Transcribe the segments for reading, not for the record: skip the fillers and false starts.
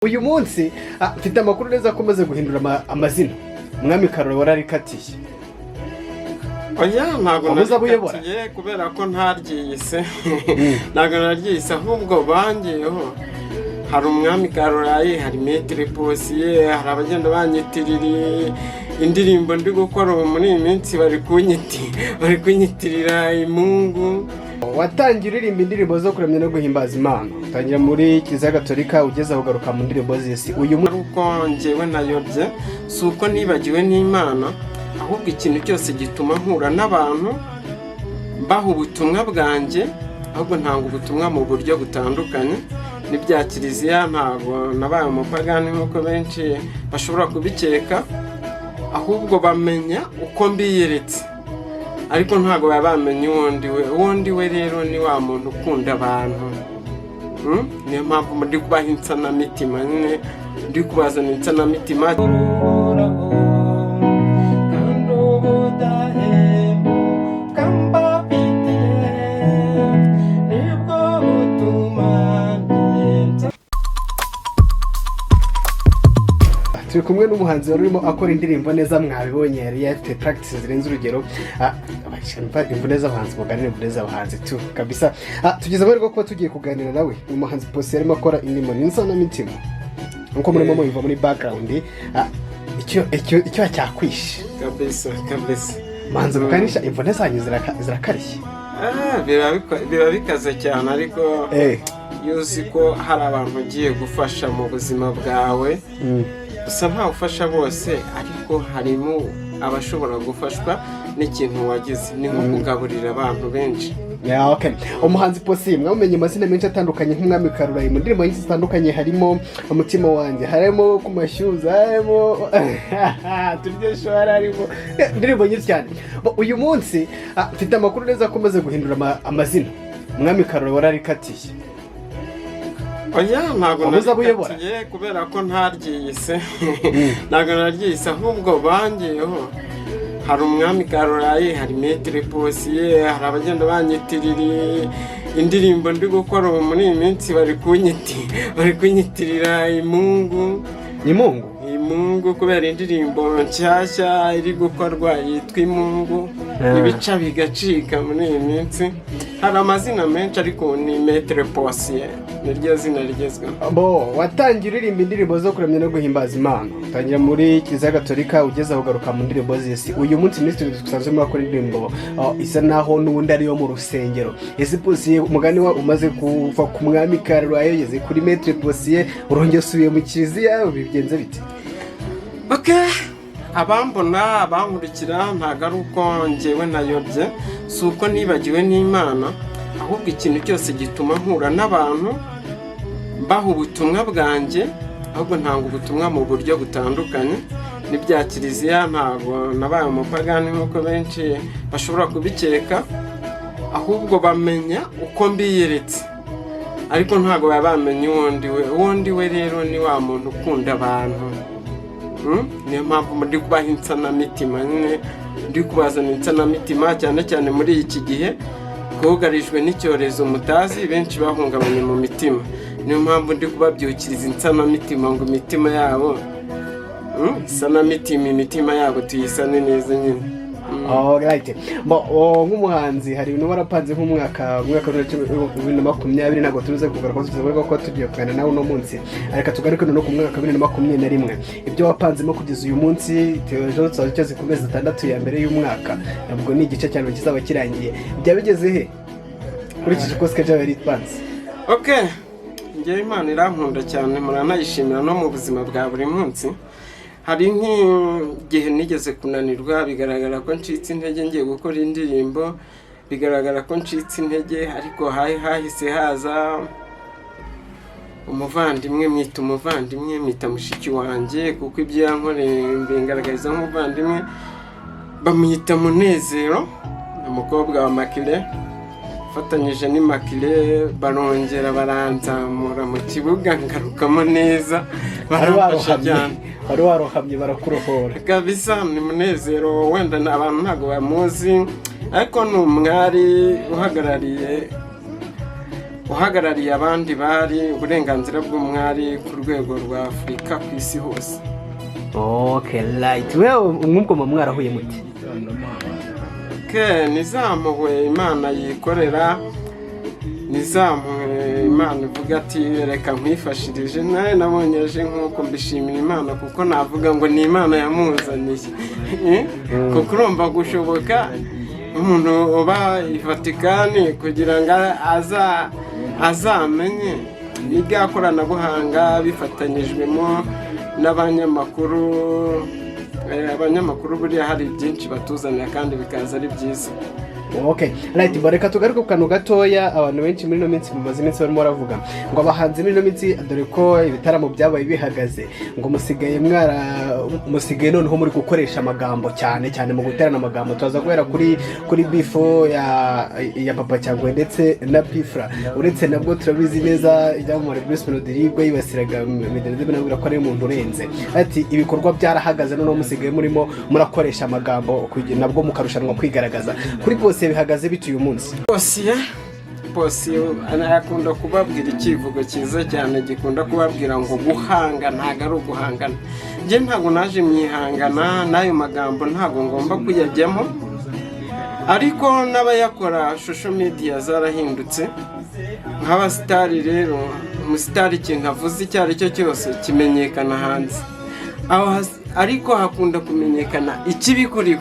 Uyu munsi mfite amakuru neza ko maze guhindura amazina. Umwami Karoli wararikatiye. Oya ntago narikatiye kubera ko ntaryise. Ntago naryise ahubwo bangiyeho. Hari umwami Karoli, hari Maître Posiyeri, hari abagenda banyitirira indirimbo ndi gukora muri iyi minsi bari kunyitirira imungu. Watangira uririmba indirimbo zo kuramya no guhimbaza Imana. Utangira muri Kiliziya Gatolika ugeze ugaruka mu ndirimbo z'isi. Uyu uko njyewe nayobye si uko nibagiwe n'Imana, ahubwo ikintu cyose gituma nkura n'abantu baha ubutumwa bwanjye, ahubwo ntanga ubutumwa mu buryo butandukanye. N'ibya Kiliziya ntabwo nabaye umupagani nk'uko benshi bashobora kubikeka, ahubwo bamenya uko mbiyeretse, ariko ntago bamenye uwundi we rero ni wa muntu ukunda abantu. Niyo mpamvu ndi kubaha insanamitima nyine, ndi kubazana insanamitima. Turi kumwe n'umuhanzi wari urimo akora indirimbo neza, mwabibonye yari afite practice zirenze urugero. Abashaka imvune z'abahanzi muganire imvune z'abahanzi tu kabisa. Tugeze aho ko tugiye kuganira nawe. Umuhanzi Posiyeri arimo akora indirimbo n'insanamitima. Nkuko murimo muyiva muri background, icyo cyakwishe kabisa. Manzi mukanisha imvune zanyu zirakarishye. Biba bikaze cyane, ariko yuzi ko hari abantu ugiye gufasha mu buzima bwawe. Gusa nta ufasha bose, ariko harimo abashobora gufashwa n'ikintu wagize, ni nko kugaburira abantu benshi. Okay. Umuhanzi Posiyeri mwamenye amazina menshi atandukanye nk'umwami Karoli. Mu ndirimbo nyinshi zitandukanye harimo umutima wanjye, harimo kumashyuza, harimo turyesho, harimo indirimbo nyinshi cyane. Uyu munsi mfite amakuru neza ko maze guhindura amazina. Umwami Karoli wararikatiye. Oya ntago narikatiye kubera ko ntaryise. Ntago naryise ahubwo bangiyeho. Hari umwami Karoli, hari Maître Posiyeri, hari abagenda banyitirira indirimbo ndi gukora muri iyi minsi bari kunyitirira imungu kubera indirimbo nshyashya iri gukorwa yitwa imungu. Ibica bigacika muri iyi minsi. Hari amazina menshi ariko ni Maître Posiyeri niryo zina rigezweho. Watangira uririmba indirimbo zo kuramya no guhimbaza Imana. Utangira muri Kiliziya Gatolika ugeze ugaruka mu ndirimbo z'isi. Uyu munsi Minisitiri dusanzwe muri akora indirimbo isa naho n'ubundi ariyo mu rusengero. Ese Posiyeri umugani wa umaze kuva ku mwami Karoli yageze kuri Maître Posiyeri, urongeye usubiye mu Kiliziya, bigenze bite? Abambona abankurikira ntago ari uko njyewe nayobye, si uko nibagiwe n'Imana, ahubwo ikintu cyose gituma nkura n'abantu baha ubutumwa bwanjye, ahubwo ntanga ubutumwa mu buryo butandukanye. N'ibya Kiliziya ntago nabaye umupagani nk'uko benshi bashobora kubikeka, ahubwo bamenya uko mbiyeretse, ariko ntago bamenye uwundi we rero ni wa muntu ukunda abantu. Niyo mpamvu ndi kubaha insanamitima nyine, ndi kubazana insanamitima cyane cyane muri iki gihe twugarijwe n'icyorezo mutazi, benshi bahungabanye mu mitima. Niyo mpamvu ndi kubabyukiriza insanamitima ngo imitima yabo imitima yabo tuyisane neza nyine. Alright. Nk'umuhanzi hari ibintu warapanze nk'umwaka wa 2020 ntabwo turuze kugaruka ko tugiye kugana nawe uno munsi, ariko tugaruke no ku mwaka wa 2021. Ibyo wapanzemo kugeza uyu munsi ejo tuzageze ku mezi 6 ya mbere y'umwaka, nabwo ni igice cyane kizaba kirangiye. Byabigeze he kurikije ko schedule yari ipanze? Njye Imana irankunda cyane, muranayishimira no mu buzima bwa buri munsi. Hari nk'igihe nigeze kunanirwa, bigaragara ko ncitse intege ngiye gukora indirimbo, bigaragara ko ncitse intege, ariko hahise haza umuvandimwe, mwita mushiki wanjye, kuko ibyo yankoreye mbingaragariza nk'umuvandimwe. Bamwita Munezero, umukobwa wa Makire, fatanyije n'Imakire, barongera baranzamura mu kibuga ngarukamo neza, baramfasha cyane. Wari warohamye barakurohora kabisa. Ni Munezero, wenda abantu ntago bamuzi, ariko ni umwari uhagarariye uhagarariye abandi bari uburenganzira bw'umwari ku rwego rwa Afurika ku isi hose. Okay, right. Wewe nk'ubwo mwarahuye muti? Nizamuwe Imana yikorera, nizamuwe Imana ivuga ati reka nkwifashirije, nawe nabonyeje nk'uko mbishimira Imana kuko navuga ngo ni Imana yamuzaniye. Kuko urumva gushoboka umuntu uba i Vatikani kugira ngo azamenye n'irya koranabuhanga bifatanyijwemo n'abanyamakuru buriya hari byinshi batuzanira kandi bikaza ari byiza. Okay, right, bareka tugaruke ku kantu gatoya. Abantu benshi muri no minsi mumaze iminsi barimo baravuga ngo abahanzi muri no minsi dore ko ibitaramo byabaye bihagaze ngo musigaye noneho muri gukoresha amagambo cyane mu guterana amagambo. Tuza guhera kuri bifo ya Papa Cyangwe ndetse na Pifra, uretse nabwo turabizi neza ibyamamare Bruce Melody yibasiraga Meddy binabwira ko ari umuntu urenze. Ati ibikorwa byarahagaze noneho musigaye murimo murakoresha amagambo nabwo mukarushanwa kwigaragaza. Kuri bose bihagaze bituye umunsi. Bosi akunda kubabwira ikivugo cyiza cyane gikunda kubabwira ngo guhanga ntago ari uguhangana. Nje ntago naje mwihangana n'ayo magambo ntago ngomba kuyajyamo, ariko n'abayakora social media zarahindutse. Nk'abasitari rero, umusitari ikintu avuze icyo ari cyo cyose kimenyekana hanze, ariko hakunda kumenyekana ikibi kuri we.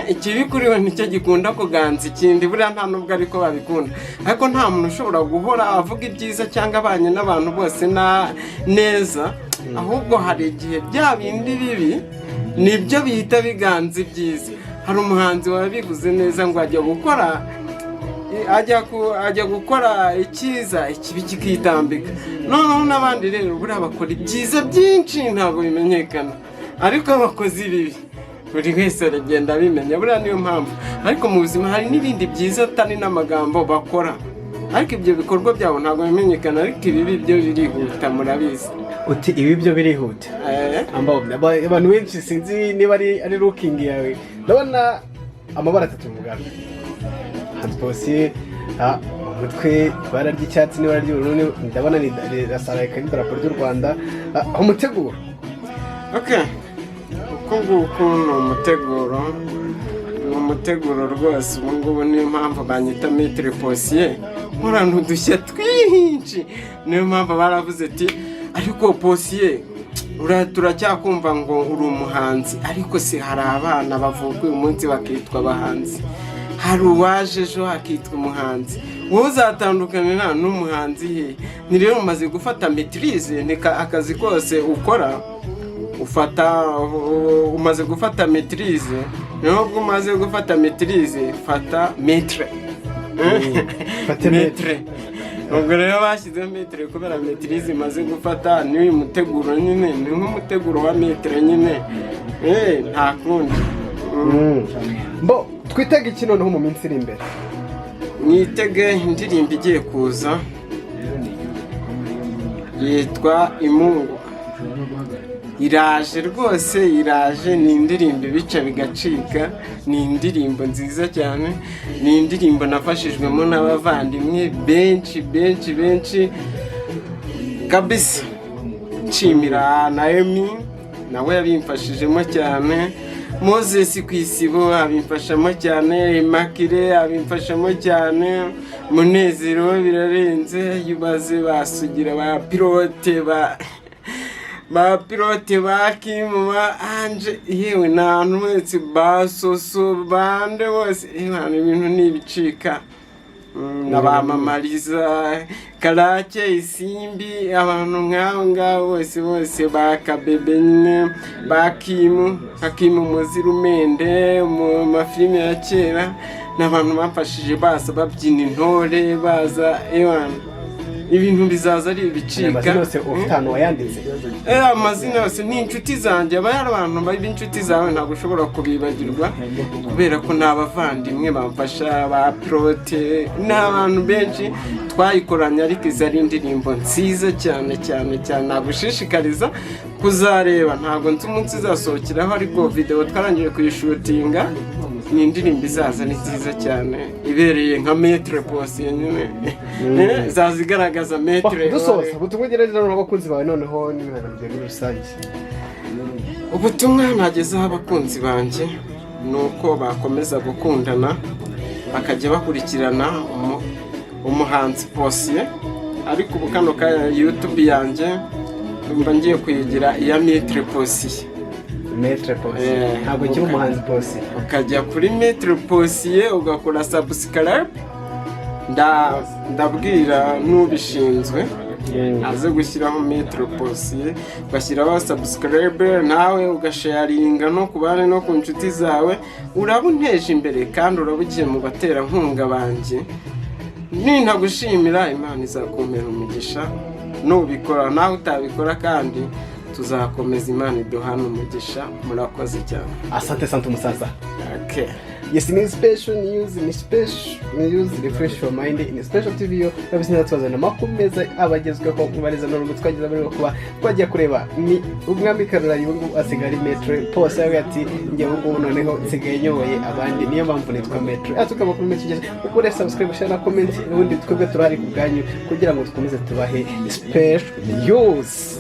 Ikibi kuri we nicyo gikunda kuganza ikindi, buriya nta nubwo ariko babikunda. Ariko nta muntu ushobora guhora avuga ibyiza cyangwa abanye n'abantu bose neza, ahubwo hari igihe bya bindi bibi nibyo bihita biganza ibyiza. Hari umuhanzi wabivuze neza ngo ajya gukora icyiza ikibi kikitambika. Noneho n'abandi rero buriya bakora ibyiza byinshi ntabwo bimenyekana, ariko abakozi ibibi buri wese aragenda abimenya. Buriya niyo mpamvu. Ariko mu buzima hari n'ibindi byiza atari n'amagambo bakora, ariko ibyo bikorwa byabo ntabwo bimenyekana, ariko ibibi byo birihuta. Murabizi uti ibi byo birihuta. Abantu benshi sinzi niba ari looking yawe, ndabona amabara atatu mugana Bosi umutwe ibara ry'icyatsi n'ibara ry'ubururu, ndabona rasaraye kandi idarapo ry'u Rwanda. Umuteguro nguko ni umuteguro rwose. Ubu ngubu niyo mpamvu banyita Maître Posiyeri, nkorana udushya twinshi. Niyo mpamvu baravuze ati ariko Posiyeri turacyakumva ngo uri umuhanzi, ariko si hari abana bavuka uyu munsi bakitwa abahanzi, hari uwaje ejo akitwa umuhanzi. Wowe uzatandukana n'umuhanzi he? Ni rero umaze gufata maîtrise, ni akazi kose ukora umaze gufata maîtrise. Nubwo umaze gufata maîtrise, fata maître. Ubwo rero bashyize maître kubera maîtrise imaze gufata. Ni umuteguro nyine, ni nk'umuteguro wa maître nyine, nta kundi. Twitege iki noneho mu minsi iri imbere? Mwitege indirimbo igiye kuza yitwa Imungu. Iraje rwose, iraje. Ni indirimbo ibica bigacika, ni indirimbo nziza cyane, ni indirimbo nafashijwemo n'abavandimwe benshi kabisa. Nshimira Naomi, nawe yabimfashijemo cyane. Moses Kwisibo abimfashamo cyane, Immaculée abimfashamo cyane, Munezero birarenze. Yubaze basugira ba pilote ba Kim Anje, yewe n'abantu bose basoso bande bose, ibintu n'ibicika. N'abamamariza Karake Isimbi, abantu nk'aho bose bakabebe nyine, Hakimu Muzirumende mu mafilime ya kera. N'abantu bafashije baza babyina intore, baza ibintu bizaza ari ibicika. Amazina yose ufitano wayanditse? Amazina yose ni inshuti zanjye. Aba ari abantu b'inshuti zawe, ntabwo ushobora kubibagirwa kubera ko n'abavandimwe bamfasha, ba pilote n'abantu benshi twayikoranye. Ariko izi ari indirimbo nziza cyane. Nagushishikariza kuzareba. Ntabwo nzi umunsi izasohokeraho, ariko video twarangije kuyishutinga ni indirimbo izaza ni nziza cyane ibereye nka metre posiye nyine izaza igaragaza metre. Dusoza ubutumwa ugerageza n'abakunzi bawe noneho n'ibintu muri rusange. Ubutumwa nagezeho abakunzi banjye ni uko bakomeza gukundana bakajya bakurikirana umuhanzi Posiye, ariko ubu kano ka YouTube yanjye mba ngiye kuyigira iya Maître Posiye. Maître Posiye ntabwo kiri umuhanzi Posiye. Ukajya kuri Maître Posiye ugakora subscribe, ndabwira n'ubishinzwe aze gushyiraho Maître Posiye, ugashyiraho subscribe nawe ugasharinga no ku bandi no ku nshuti zawe, uraba unteje imbere kandi uraba ugiye mu baterankunga banjye. Nintagushimira Imana izakumpera umugisha, nubikora nawe utabikora kandi tuzakomeza Imana iduhana umugisha. Murakoze cyane. Asante umusaza. Okay. Yes, in special news, refresh your mind, in special TV yo babisina twazana makuru meza abagezweho kubariza no gutwagiza bari kuba twagiye kureba ni umwami Karura yungu asigara Maître Posiye ati ngiye ubwo noneho nsigaye nyoboye abandi, niyo mpamvu nitwa Maître. Atukaba kuri message ukore subscribe share na comment, ubundi twebwe turahari ku bwanyu kugira ngo dukomeze tubahe special news.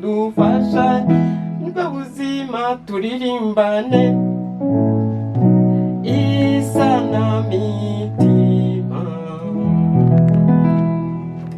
Dufasha nibwo buzima turirimbane.